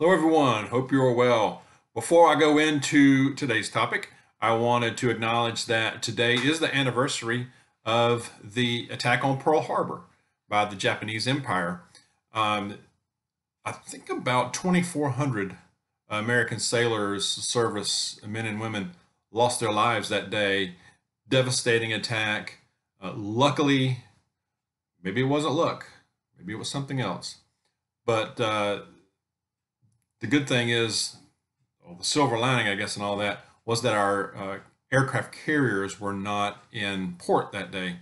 Hello, everyone. Hope you're well. Before I go into today's topic, I wanted to acknowledge that today is the anniversary of the attack on Pearl Harbor by the Japanese Empire. Um, I think about 2,400 American sailors, service men and women, lost their lives that day. Devastating attack. Luckily, maybe it wasn't luck, maybe it was something else. But the good thing is, well, the silver lining, I guess, and all that was that our aircraft carriers were not in port that day,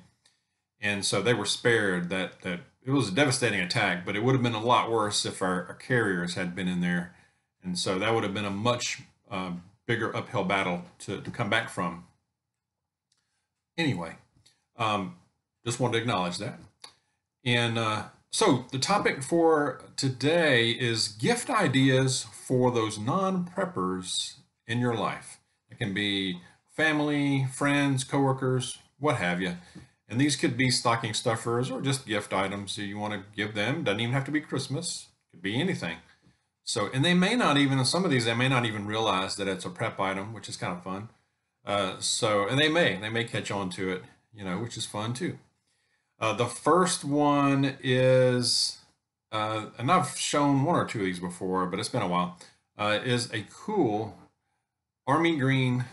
and so they were spared. That it was a devastating attack, but it would have been a lot worse if our carriers had been in there, and so that would have been a much bigger uphill battle to come back from. Anyway, just wanted to acknowledge that. And so the topic for today is gift ideas for those non-preppers in your life. It can be family, friends, coworkers, what have you. And these could be stocking stuffers or just gift items that you want to give them. Doesn't even have to be Christmas. It could be anything. So, and they may not even, some of these, they may not even realize that it's a prep item, which is kind of fun. And they may catch on to it, which is fun too. The first one is, and I've shown one or two of these before, but it's been a while, is a cool army green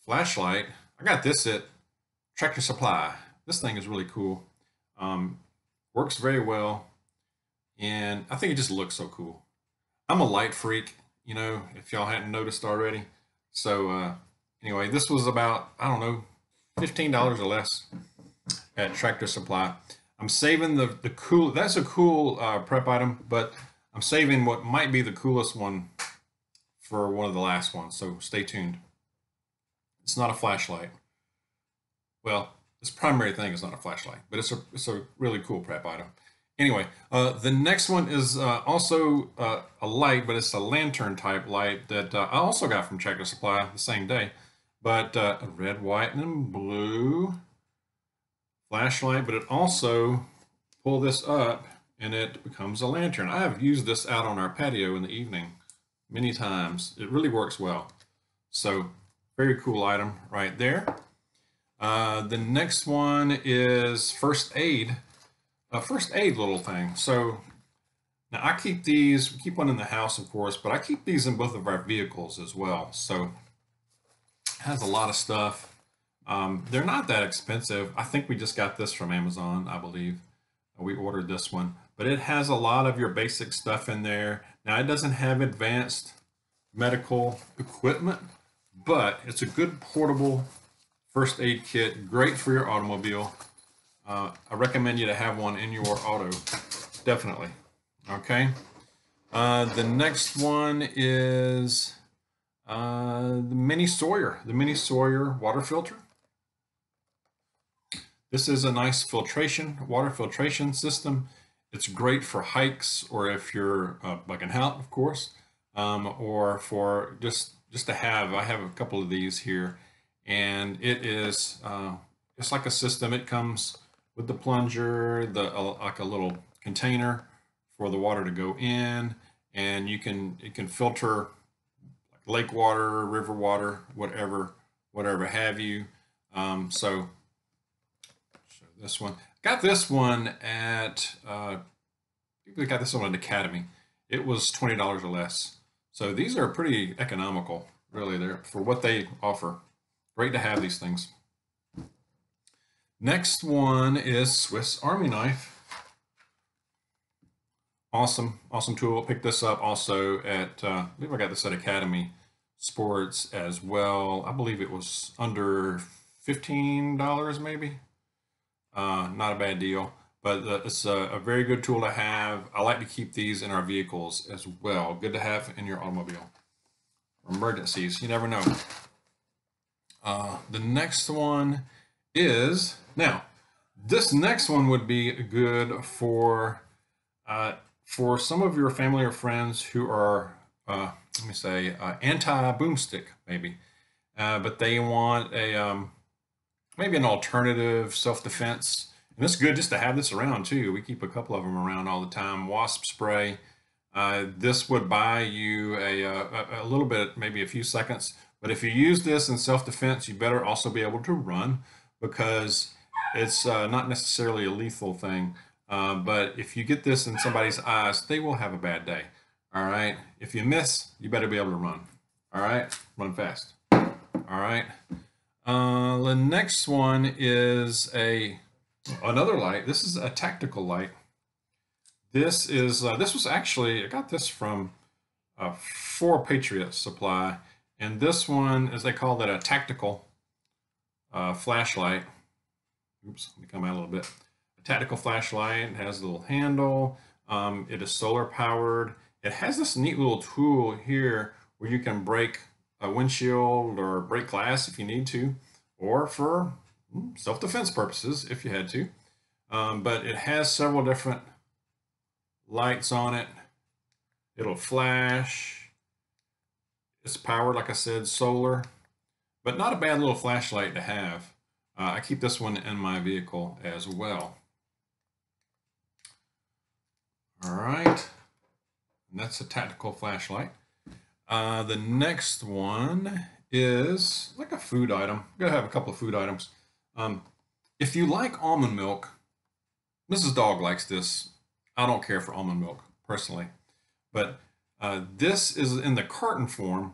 flashlight. I got this at Tractor Supply. This thing is really cool. Works very well, and I think it just looks so cool. I'm a light freak, if y'all hadn't noticed already. So anyway, this was about, I don't know, $15 or less at Tractor Supply. I'm saving the cool, that's a cool prep item, but I'm saving what might be the coolest one for one of the last ones, so stay tuned. It's not a flashlight. Well, this primary thing is not a flashlight, but it's a really cool prep item. Anyway, the next one is also a light, but it's a lantern type light that I also got from Tractor Supply the same day, but a red, white, and blue flashlight, but it also pull this up and it becomes a lantern. I have used this out on our patio in the evening many times. It really works well. So very cool item right there. The next one is first aid. A first aid little thing. So now I keep these, we keep one in the house, of course, but I keep these in both of our vehicles as well. So it has a lot of stuff. They're not that expensive. I think we just got this from Amazon, I believe. We ordered this one, but it has a lot of your basic stuff in there. Now it doesn't have advanced medical equipment, but it's a good portable first aid kit, great for your automobile. I recommend you to have one in your auto, definitely. Okay. The next one is the Mini Sawyer water filter. This is a nice water filtration system. It's great for hikes, or if you're bugging out, of course, or for just to have. I have a couple of these here, and it is it's like a system. It comes with the plunger, like a little container for the water to go in, and it can filter like lake water, river water, whatever have you. So show this one. Got this one at people got this one at Academy. It was $20 or less. So these are pretty economical, really. They're for what they offer. Great to have these things. Next one is Swiss Army knife. Awesome tool. Picked this up also at, I believe I got this at Academy Sports as well. I believe it was under $15 maybe. Not a bad deal, but it's a very good tool to have. I like to keep these in our vehicles as well. Good to have in your automobile. Emergencies, you never know. The next one is, now this next one would be good for some of your family or friends who are let me say anti-boomstick maybe, but they want a maybe an alternative self-defense, and it's good just to have this around too. We keep a couple of them around all the time. Wasp Spray, This would buy you a little bit, maybe a few seconds. But if you use this in self-defense, you better also be able to run, because it's not necessarily a lethal thing. But if you get this in somebody's eyes, they will have a bad day. All right. If you miss, you better be able to run. All right. Run fast. All right. The next one is another light. This is a tactical light. This was actually, I got this from 4 Patriot Supply, and this one, as they call it, a tactical flashlight. Oops, let me come out a little bit. A tactical flashlight. It has a little handle. It is solar powered. It has this neat little tool here where you can break a windshield or break glass if you need to, or for self-defense purposes if you had to. But it has several different lights on it. It'll flash. It's powered, like I said, solar, but not a bad little flashlight to have. I keep this one in my vehicle as well. All right, and that's a tactical flashlight. The next one is like a food item. I'm gonna have a couple of food items. If you like almond milk, Mrs. Dawg likes this. I don't care for almond milk personally, but this is in the carton form.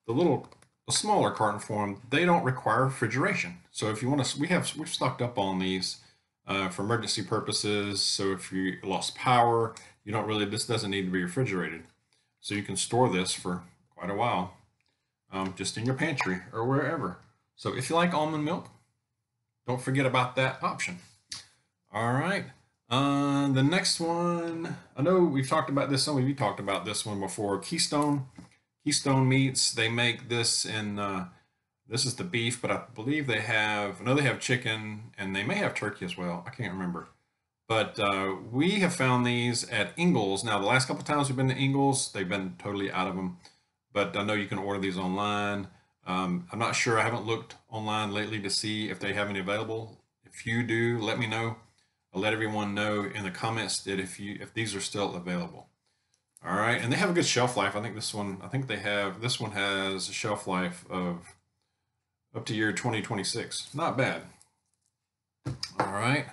The smaller carton form, they don't require refrigeration. So if you want to, we've stocked up on these for emergency purposes. So if you lost power, this doesn't need to be refrigerated. So you can store this for quite a while, just in your pantry or wherever. So if you like almond milk, don't forget about that option. All right. The next one, I know we've talked about this. Some of you talked about this one before. Keystone Meats. They make this in. This is the beef, but I believe they have. I know they have chicken, and they may have turkey as well. I can't remember. But we have found these at Ingles. Now, the last couple of times we've been to Ingles, they've been totally out of them. But I know you can order these online. I'm not sure. I haven't looked online lately to see if they have any available. If you do, let me know. I'll let everyone know in the comments that if these are still available. All right, and they have a good shelf life. This one has a shelf life of up to year 2026. Not bad. All right,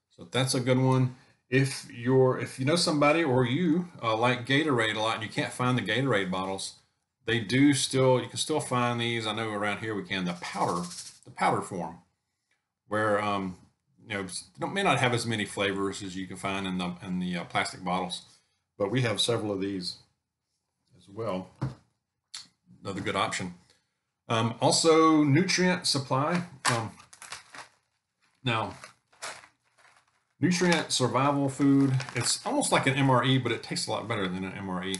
so that's a good one. If you know somebody, or you like Gatorade a lot and you can't find the Gatorade bottles, you can still find these. I know around here we can, the powder form, where may not have as many flavors as you can find in the plastic bottles, but we have several of these as well. Another good option. Also, nutrient supply. Now, nutrient survival food. It's almost like an MRE, but it tastes a lot better than an MRE.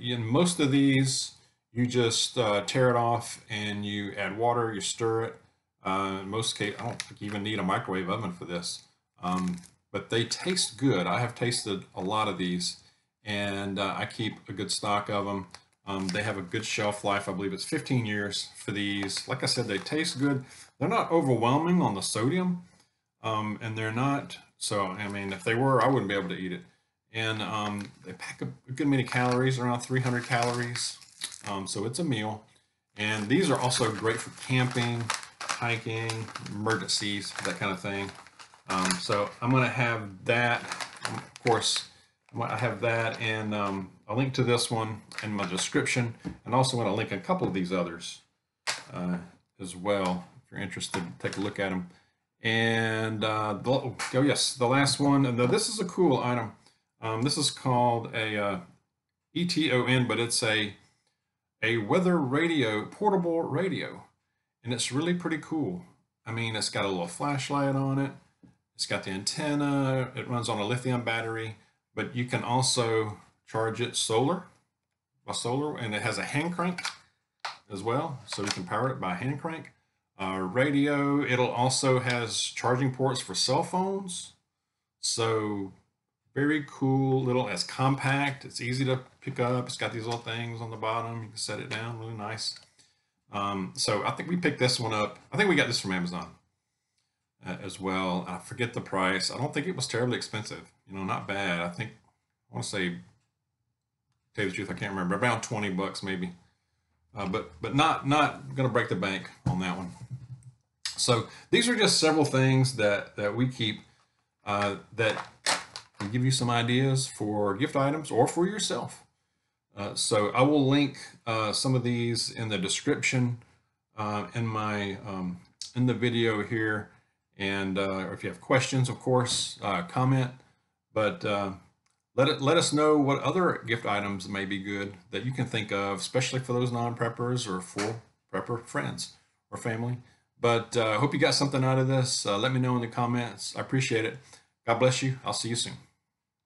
In most of these, you just tear it off and you add water, you stir it. In most cases, I don't think you even need a microwave oven for this, but they taste good. I have tasted a lot of these, and I keep a good stock of them. They have a good shelf life. I believe it's 15 years for these. Like I said, they taste good. They're not overwhelming on the sodium, and they're not. So, I mean, if they were, I wouldn't be able to eat it. And they pack a good many calories, around 300 calories. So it's a meal. And these are also great for camping, hiking, emergencies, that kind of thing. So I'm going to have that. Of course, I have that, and I'll link to this one in my description, and also want to link a couple of these others as well. If you're interested, take a look at them. And the last one. And this is a cool item. This is called a Eton, but it's a weather radio, portable radio. And it's really pretty cool. I mean, it's got a little flashlight on it. It's got the antenna. It runs on a lithium battery, but you can also charge it by solar, and it has a hand crank as well, so you can power it by hand crank. Radio, it'll also has charging ports for cell phones. So very cool it's compact. It's easy to pick up. It's got these little things on the bottom. You can set it down, really nice. So I think we picked this one up. I think we got this from Amazon as well. I forget the price. I don't think it was terribly expensive. Not bad. I want to say tell you the truth, I can't remember. Around 20 bucks maybe. But not going to break the bank on that one. So these are just several things that we keep that can give you some ideas for gift items or for yourself. So I will link some of these in the description in my in the video here, and if you have questions, of course, comment. But let us know what other gift items may be good that you can think of, especially for those non-preppers or for prepper friends or family. But I hope you got something out of this. Let me know in the comments. I appreciate it. God bless you. I'll see you soon.